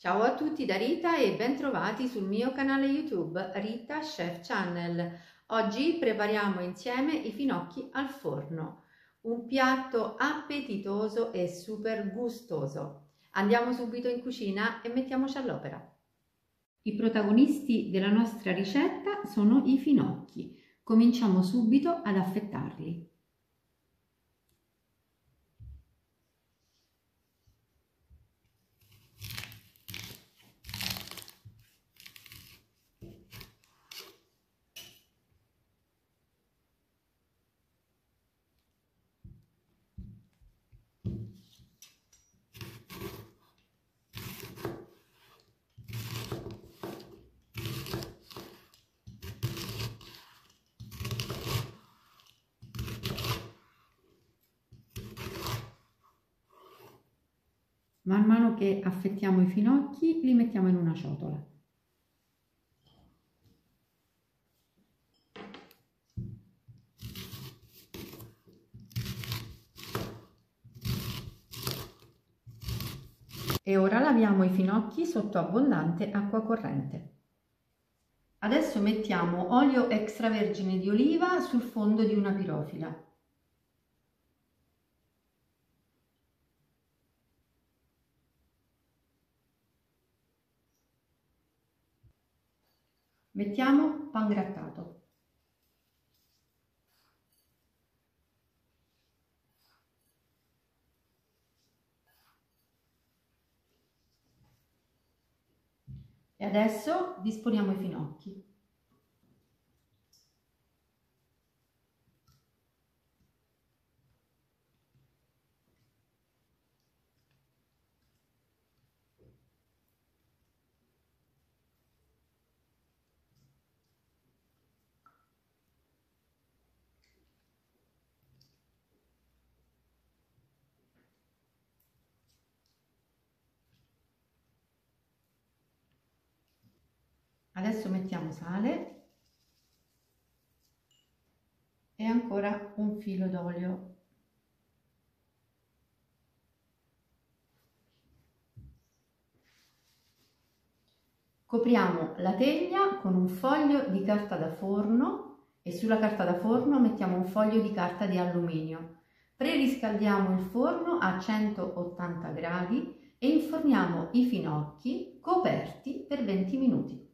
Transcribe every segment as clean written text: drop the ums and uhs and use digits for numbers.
Ciao a tutti da Rita e bentrovati sul mio canale YouTube Rita Chef Channel. Oggi prepariamo insieme i finocchi al forno, un piatto appetitoso e super gustoso. Andiamo subito in cucina e mettiamoci all'opera. I protagonisti della nostra ricetta sono i finocchi. Cominciamo subito ad affettarli. Man mano che affettiamo i finocchi li mettiamo in una ciotola. E ora laviamo i finocchi sotto abbondante acqua corrente. Adesso mettiamo olio extravergine di oliva sul fondo di una pirofila. Mettiamo pan grattato. E adesso disponiamo i finocchi. Adesso mettiamo sale e ancora un filo d'olio. Copriamo la teglia con un foglio di carta da forno e sulla carta da forno mettiamo un foglio di carta di alluminio. Preriscaldiamo il forno a 180 gradi e inforniamo i finocchi coperti per 20 minuti.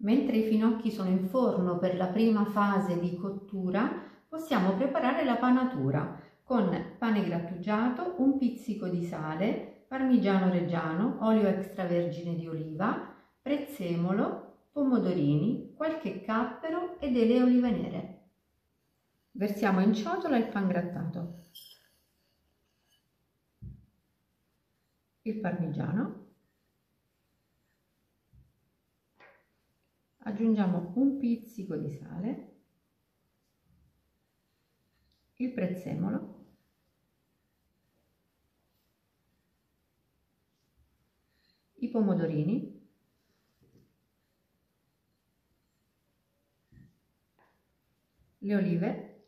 Mentre i finocchi sono in forno per la prima fase di cottura, possiamo preparare la panatura con pane grattugiato, un pizzico di sale, parmigiano reggiano, olio extravergine di oliva, prezzemolo, pomodorini, qualche cappero e delle olive nere. Versiamo in ciotola il pan grattato, il parmigiano, aggiungiamo un pizzico di sale, il prezzemolo, i pomodorini, le olive,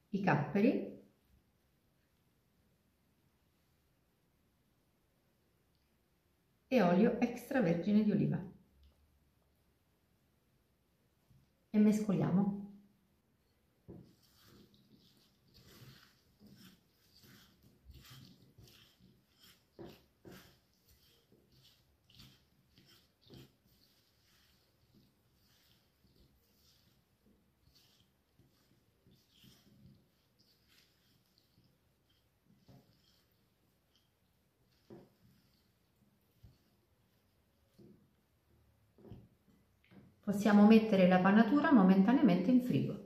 i capperi e olio extravergine di oliva e mescoliamo. Possiamo mettere la panatura momentaneamente in frigo.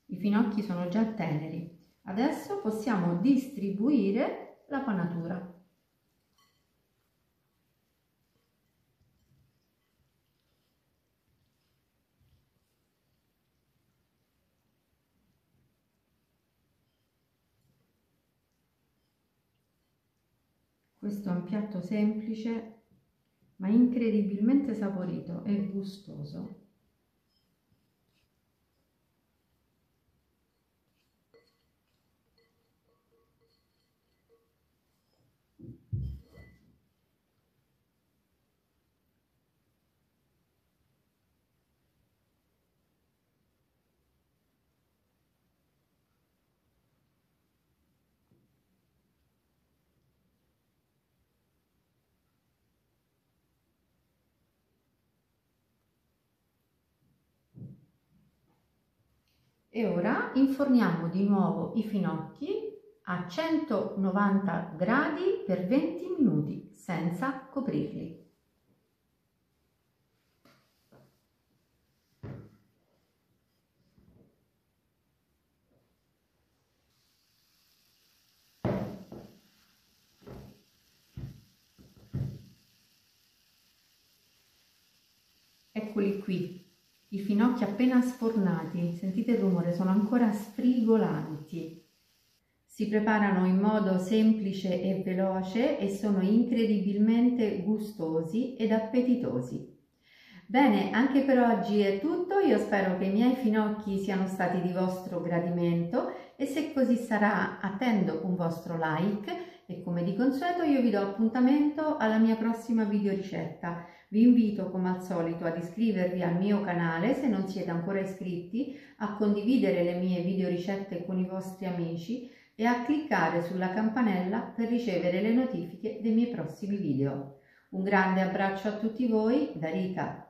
I finocchi sono già teneri. Adesso possiamo distribuire la panatura. Questo è un piatto semplice ma incredibilmente saporito e gustoso. E ora inforniamo di nuovo i finocchi a 190 gradi per 20 minuti senza coprirli. Eccoli qui, i finocchi appena sfornati, sentite il rumore, sono ancora sfrigolanti. Si preparano in modo semplice e veloce e sono incredibilmente gustosi ed appetitosi. Bene, anche per oggi è tutto, io spero che i miei finocchi siano stati di vostro gradimento e se così sarà attendo un vostro like e come di consueto io vi do appuntamento alla mia prossima videoricetta. Vi invito come al solito ad iscrivervi al mio canale se non siete ancora iscritti, a condividere le mie videoricette con i vostri amici e a cliccare sulla campanella per ricevere le notifiche dei miei prossimi video. Un grande abbraccio a tutti voi da Rita.